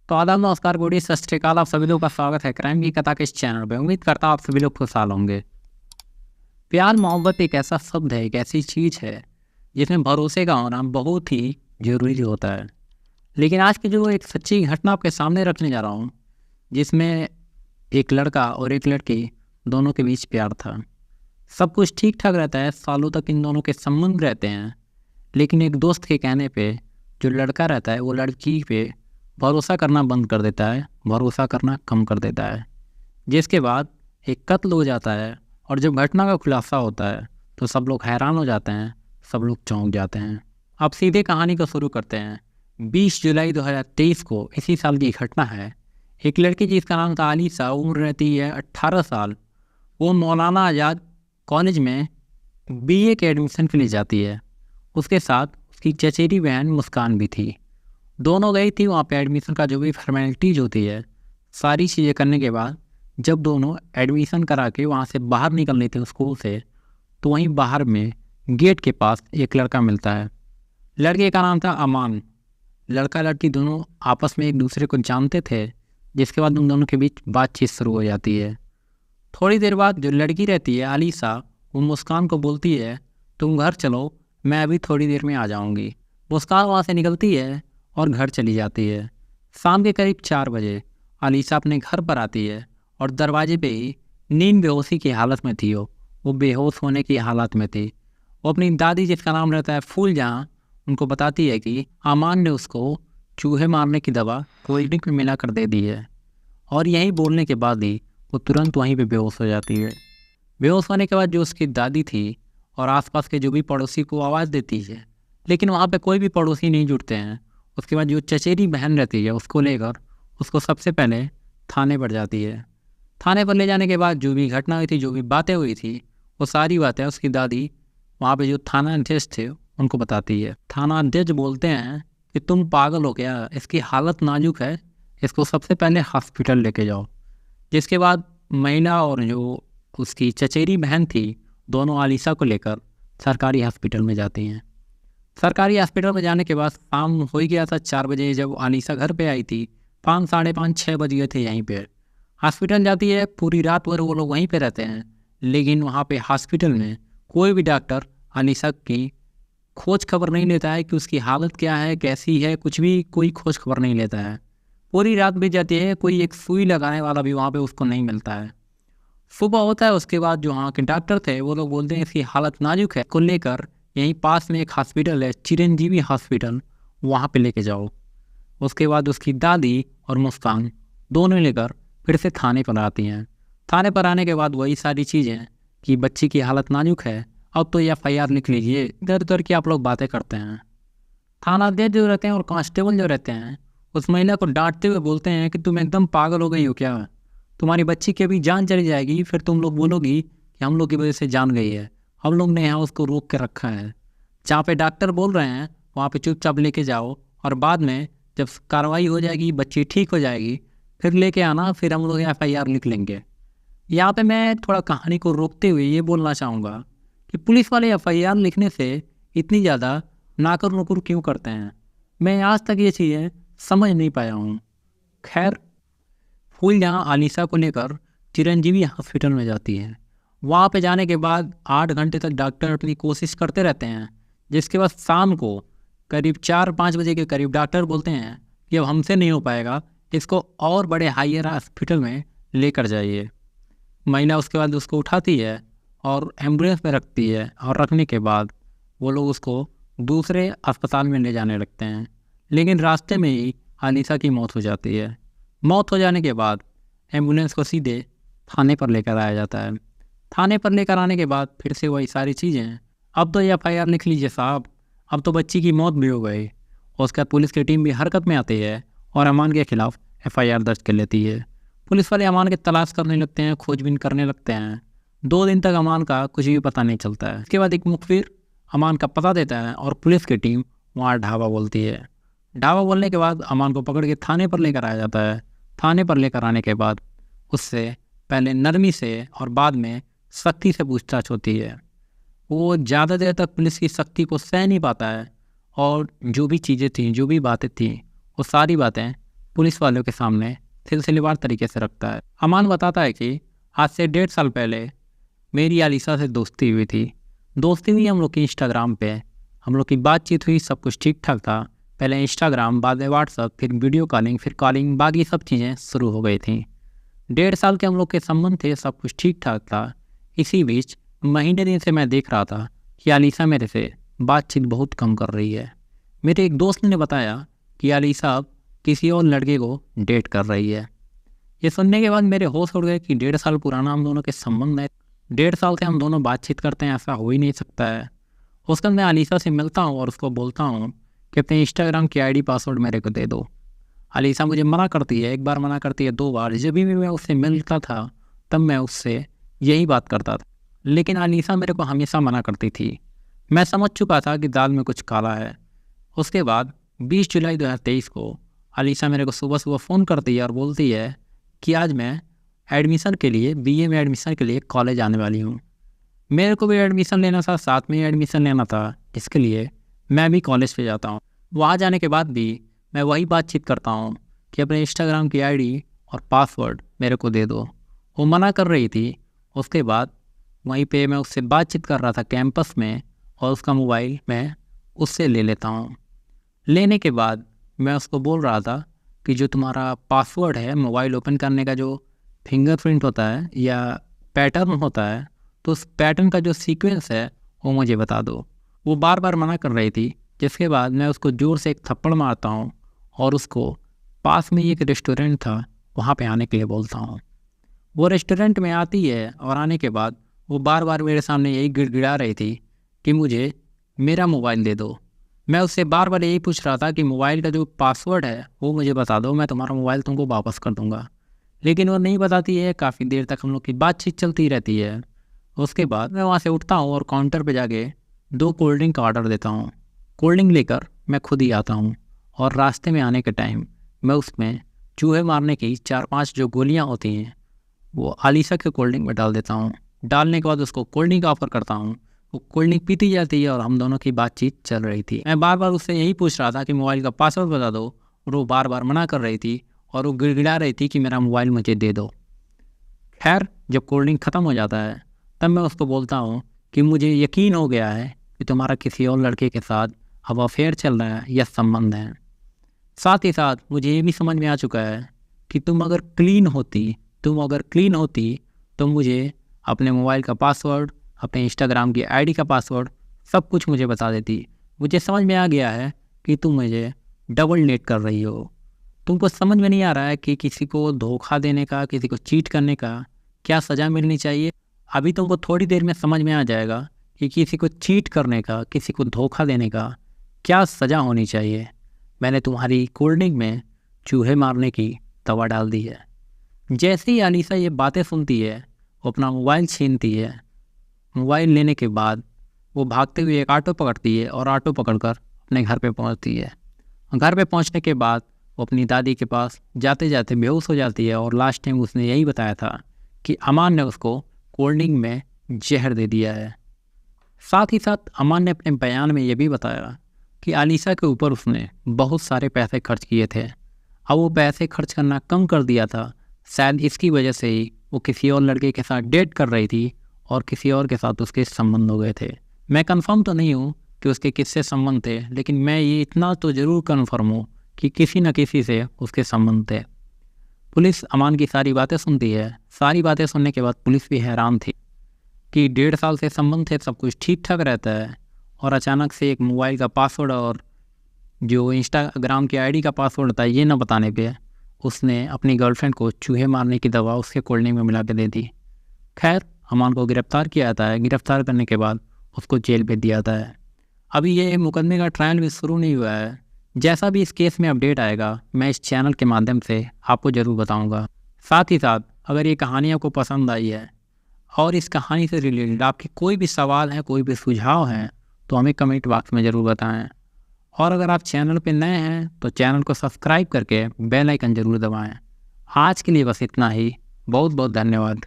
तो आदाब, नमस्कार, गुड सत श्री अकाल। आप सभी लोगों का स्वागत है क्राइम की कथा के इस चैनल पे। उम्मीद करता हूँ आप सभी लोग खुशहाल होंगे। प्यार मोहब्बत एक ऐसा शब्द है, एक ऐसी चीज़ है जिसमें भरोसे का होना बहुत ही जरूरी होता है। लेकिन आज की जो एक सच्ची घटना आपके सामने रखने जा रहा हूँ, जिसमें एक लड़का और एक लड़की दोनों के बीच प्यार था। सब कुछ ठीक ठाक रहता है, सालों तक इन दोनों के संबंध रहते हैं। लेकिन एक दोस्त के कहने पे जो लड़का रहता है वो लड़की पे भरोसा करना बंद कर देता है, भरोसा करना कम कर देता है, जिसके बाद एक कत्ल हो जाता है। और जब घटना का खुलासा होता है तो सब लोग हैरान हो जाते हैं, सब लोग चौंक जाते हैं। अब सीधे कहानी को शुरू करते हैं। 20 जुलाई 2023 को इसी साल की घटना है। एक लड़की जिसका नाम था आलिशा, उम्र रहती है 18 साल। वो मौलाना आज़ाद कॉलेज में बीए के एडमिशन के लिए जाती है। उसके साथ उसकी चचेरी बहन मुस्कान भी थी। दोनों गई थी वहाँ पे एडमिशन का जो भी फॉर्मेलिटीज होती है, सारी चीज़ें करने के बाद जब दोनों एडमिशन करा के वहाँ से बाहर निकलनी थी स्कूल से, तो वहीं बाहर में गेट के पास एक लड़का मिलता है। लड़के का नाम था अमान। लड़का लड़की दोनों आपस में एक दूसरे को जानते थे, जिसके बाद उन दोनों के बीच बातचीत शुरू हो जाती है। थोड़ी देर बाद जो लड़की रहती है आलिशा, वो मुस्कान को बोलती है तुम घर चलो, मैं अभी थोड़ी देर में आ जाऊँगी। मुस्कान वहाँ से निकलती है और घर चली जाती है। शाम के करीब 4 बजे आलिशा अपने घर पर आती है और दरवाजे पे ही नींद बेहोशी की हालत में थी। वो बेहोश होने की हालत में थी। वो अपनी दादी, जिसका नाम रहता है फूलजहाँ, उनको बताती है कि अमान ने उसको चूहे मारने की दवा कोल्ड ड्रिंक में मिला कर दे दी है। और यही बोलने के बाद ही वो तुरंत वहीं पे बेहोश हो जाती है। बेहोश होने के बाद जो उसकी दादी थी और आसपास के जो भी पड़ोसी को आवाज़ देती है, लेकिन वहाँ पे कोई भी पड़ोसी नहीं जुटते हैं। उसके बाद जो चचेरी बहन रहती है उसको लेकर उसको सबसे पहले थाने पर जाती है। थाने पर ले जाने के बाद जो भी घटना हुई थी, जो भी बातें हुई थी, वो सारी बातें उसकी दादी वहाँ पे जो थाना अध्यक्ष थे उनको बताती है। थाना अध्यक्ष बोलते हैं कि तुम पागल हो गया, इसकी हालत नाजुक है, इसको सबसे पहले हॉस्पिटल लेके जाओ। जिसके बाद महिला और जो उसकी चचेरी बहन थी, दोनों आलिशा को लेकर सरकारी हॉस्पिटल में जाती हैं। सरकारी हॉस्पिटल में जाने के बाद शाम हो ही गया था 4 बजे। जब आलिशा घर पे आई थी 5, साढ़े 5, 6 बज गए थे। यहीं पे हॉस्पिटल जाती है, पूरी रात भर वो लोग वहीं पे रहते हैं। लेकिन वहाँ पे हॉस्पिटल में कोई भी डॉक्टर आलिशा की खोज खबर नहीं लेता है कि उसकी हालत क्या है, कैसी है, कुछ भी कोई खोज खबर नहीं लेता है। पूरी रात बीत जाती है, कोई एक सुई लगाने वाला भी वहाँ पे उसको नहीं मिलता है। सुबह होता है, उसके बाद जो वहाँ के डॉक्टर थे वो लोग बोलते हैं इसकी हालत नाजुक है, को लेकर यहीं पास में एक हॉस्पिटल है, चिरंजीवी हॉस्पिटल, वहाँ पे लेके जाओ। उसके बाद उसकी दादी और मुस्कान दोनों लेकर फिर से थाने पर आती हैं। थाने पर आने के बाद वही सारी चीज़ें कि बच्ची की हालत नाजुक है, अब तो FIR लिख लीजिए, इधर उधर की आप लोग बातें करते हैं। थाना अध्यक्ष जो रहते हैं और कांस्टेबल जो रहते हैं उस महिला को डांटते हुए बोलते हैं कि तुम एकदम पागल हो गई हो क्या? तुम्हारी बच्ची की अभी जान चली जाएगी, फिर तुम लोग बोलोगी कि हम लोग की वजह से जान गई है। हम लोग ने यहाँ उसको रोक के रखा है। जहाँ पे डॉक्टर बोल रहे हैं वहाँ पे चुपचाप लेके जाओ, और बाद में जब कार्रवाई हो जाएगी, बच्ची ठीक हो जाएगी, फिर लेके आना, फिर हम लोग FIR लिख लेंगे। यहाँ पे मैं थोड़ा कहानी को रोकते हुए ये बोलना चाहूँगा कि पुलिस वाले FIR लिखने से इतनी ज़्यादा नाकर नुकुर क्यों करते हैं, मैं आज तक ये चीज़ें समझ नहीं पाया हूँ। खैर, फूलजहाँ आलिशा को लेकर चिरंजीवी हॉस्पिटल में जाती है। वहाँ पे जाने के बाद 8 घंटे तक डॉक्टर अपनी कोशिश करते रहते हैं। जिसके बाद शाम को करीब 4-5 बजे के करीब डॉक्टर बोलते हैं कि अब हमसे नहीं हो पाएगा, इसको और बड़े हायर हॉस्पिटल में लेकर जाइए। महिला उसके बाद उसको उठाती है और एम्बुलेंस में रखती है, और रखने के बाद वो लोग उसको दूसरे अस्पताल में ले जाने लगते हैं। लेकिन रास्ते में ही आलिशा की मौत हो जाती है। मौत हो जाने के बाद एम्बुलेंस को सीधे थाने पर लेकर आया जाता है। थाने पर लेकर आने के बाद फिर से वही सारी चीज़ें, अब तो FIR लिख लीजिए साहब, अब तो बच्ची की मौत भी हो गई। उसके बाद पुलिस की टीम भी हरकत में आती है और अमान के खिलाफ FIR दर्ज कर लेती है। पुलिस वाले अमान की तलाश करने लगते हैं, खोजबीन करने लगते हैं। 2 दिन तक अमान का कुछ भी पता नहीं चलता है। इसके बाद एक मुखबिर अमान का पता देता है और पुलिस की टीम वहाँ ढाबा बोलती है। ढाबा बोलने के बाद अमान को पकड़ के थाने पर लेकर आया जाता है। थाने पर लेकर आने के बाद उससे पहले नरमी से और बाद में सख्ती से पूछताछ होती है। वो ज़्यादा देर तक पुलिस की सख्ती को सह नहीं पाता है, और जो भी चीज़ें थीं, जो भी बातें थीं, वो सारी बातें पुलिस वालों के सामने सिलसिलेवार तरीके से रखता है। अमान बताता है कि आज से 1.5 साल पहले मेरी आलिशा से दोस्ती हुई थी। दोस्ती हुई हम लोग की इंस्टाग्राम पे, हम लोग की बातचीत हुई, सब कुछ ठीक ठाक था। पहले इंस्टाग्राम, बाद में व्हाट्सअप, फिर वीडियो कॉलिंग, फिर कॉलिंग, बाकी सब चीज़ें शुरू हो गई थी। 1.5 साल के हम लोग के संबंध थे, सब कुछ ठीक ठाक था। इसी बीच महीने दिन से मैं देख रहा था कि आलिशा मेरे से बातचीत बहुत कम कर रही है। मेरे एक दोस्त ने बताया कि आलिशा अब किसी और लड़के को डेट कर रही है। ये सुनने के बाद मेरे होश उड़ गए कि 1.5 साल पुराना हम दोनों के संबंध है। 1.5 साल से हम दोनों बातचीत करते हैं, ऐसा हो ही नहीं सकता है। उसके बाद मैं आलिशा से मिलता हूँ और उसको बोलता हूँ कि अपने इंस्टाग्राम की आईडी पासवर्ड मेरे को दे दो। आलिशा मुझे मना करती है, एक बार मना करती है, 2 बार। जब भी मैं उससे मिलता था तब मैं उससे यही बात करता था, लेकिन आलिशा मेरे को हमेशा मना करती थी। मैं समझ चुका था कि दाल में कुछ काला है। उसके बाद 20 जुलाई 2023 को आलिशा मेरे को सुबह सुबह फ़ोन करती है और बोलती है कि आज मैं एडमिशन के लिए, बीए में एडमिशन के लिए कॉलेज आने वाली हूँ। मेरे को भी एडमिशन लेना था, साथ में एडमिशन लेना था, इसके लिए मैं भी कॉलेज पे जाता हूँ। वहाँ जाने के बाद भी मैं वही बातचीत करता हूँ कि अपने इंस्टाग्राम की आईडी और पासवर्ड मेरे को दे दो। वो मना कर रही थी। उसके बाद वहीं पे मैं उससे बातचीत कर रहा था कैंपस में, और उसका मोबाइल मैं उससे ले लेता हूँ। लेने के बाद मैं उसको बोल रहा था कि जो तुम्हारा पासवर्ड है, मोबाइल ओपन करने का जो फिंगरप्रिंट होता है या पैटर्न होता है, तो उस पैटर्न का जो सीक्वेंस है वो मुझे बता दो। वो बार बार मना कर रही थी, जिसके बाद मैं उसको ज़ोर से एक थप्पड़ मारता हूँ और उसको पास में ही एक रेस्टोरेंट था वहाँ पे आने के लिए बोलता हूँ। वो रेस्टोरेंट में आती है और आने के बाद वो बार बार मेरे सामने यही गिड़गिड़ा रही थी कि मुझे मेरा मोबाइल दे दो। मैं उससे बार बार यही पूछ रहा था कि मोबाइल का जो पासवर्ड है वो मुझे बता दो, मैं तुम्हारा मोबाइल तुमको वापस कर दूंगा, लेकिन वो नहीं बताती है। काफ़ी देर तक हम लोग की बातचीत चलती रहती है। उसके बाद मैं वहाँ से उठता हूँ और काउंटर पे जाके 2 कोल्ड ड्रिंक का ऑर्डर देता हूँ। कोल्ड ड्रिंक लेकर मैं खुद ही आता हूँ और रास्ते में आने के टाइम मैं उसमें चूहे मारने की 4-5 जो गोलियाँ होती हैं वो आलिशा के कोल्ड ड्रिंक में डाल देता हूँ। डालने के बाद उसको कोल्ड ड्रिंक ऑफर करता हूँ। वो कोल्ड ड्रिंक पीती जाती है और हम दोनों की बातचीत चल रही थी। मैं बार बार उससे यही पूछ रहा था कि मोबाइल का पासवर्ड बता दो, और वो बार बार मना कर रही थी और वो गिड़गिड़ा रही थी कि मेरा मोबाइल मुझे दे दो। खैर, जब कोल्ड ड्रिंक ख़त्म हो जाता है तब मैं उसको बोलता हूँ कि मुझे यकीन हो गया है कि तुम्हारा किसी और लड़के के साथ अब अफेयर चल रहा है या संबंध है। साथ ही साथ मुझे ये भी समझ में आ चुका है कि तुम अगर क्लीन होती तो मुझे अपने मोबाइल का पासवर्ड, अपने इंस्टाग्राम की आईडी का पासवर्ड, सब कुछ मुझे बता देती। मुझे समझ में आ गया है कि तुम मुझे डबल डेट कर रही हो। तुमको समझ में नहीं आ रहा है कि किसी को धोखा देने का, किसी को चीट करने का क्या सज़ा मिलनी चाहिए। अभी तुमको थोड़ी देर में समझ में आ जाएगा कि किसी को चीट करने का, किसी को धोखा देने का क्या सज़ा होनी चाहिए। मैंने तुम्हारी कोल्ड ड्रिंक में चूहे मारने की दवा डाल दी है। जैसे ही आलिशा ये बातें सुनती है वो अपना मोबाइल छीनती है। मोबाइल लेने के बाद वो भागते हुए एक ऑटो पकड़ती है और ऑटो पकड़कर अपने घर पे पहुंचती है। घर पे पहुंचने के बाद वो अपनी दादी के पास जाते जाते बेहोश हो जाती है और लास्ट टाइम उसने यही बताया था कि अमान ने उसको कोल्ड ड्रिंक में जहर दे दिया है। साथ ही साथ अमान ने अपने बयान में ये भी बताया कि आलिशा के ऊपर उसने बहुत सारे पैसे खर्च किए थे। अब वो पैसे खर्च करना कम कर दिया था। शायद इसकी वजह से ही वो किसी और लड़के के साथ डेट कर रही थी और किसी और के साथ उसके संबंध हो गए थे। मैं कंफर्म तो नहीं हूँ कि उसके किससे संबंध थे, लेकिन मैं ये इतना तो ज़रूर कंफर्म हूँ कि किसी न किसी से उसके संबंध थे। पुलिस अमान की सारी बातें सुनती है। सारी बातें सुनने के बाद पुलिस भी हैरान थी कि 1.5 साल से संबंध थे, सब कुछ ठीक ठाक रहता है, और अचानक से एक मोबाइल का पासवर्ड और जो इंस्टाग्राम की आईडी का पासवर्ड था ये न बताने पे उसने अपनी गर्लफ्रेंड को चूहे मारने की दवा उसके कोल्ड ड्रिंक में मिला के दे दी। खैर, अमान को गिरफ्तार किया जाता है। गिरफ्तार करने के बाद उसको जेल भेज दिया जाता है। अभी ये मुकदमे का ट्रायल भी शुरू नहीं हुआ है। जैसा भी इस केस में अपडेट आएगा मैं इस चैनल के माध्यम से आपको ज़रूर बताऊंगा। साथ ही साथ अगर ये कहानी आपको पसंद आई है और इस कहानी से रिलेटेड आपके कोई भी सवाल हैं, कोई भी सुझाव हैं, तो हमें कमेंट बॉक्स में ज़रूर बताएं। और अगर आप चैनल पे नए हैं तो चैनल को सब्सक्राइब करके बेल आइकन ज़रूर दबाएं। आज के लिए बस इतना ही। बहुत बहुत धन्यवाद।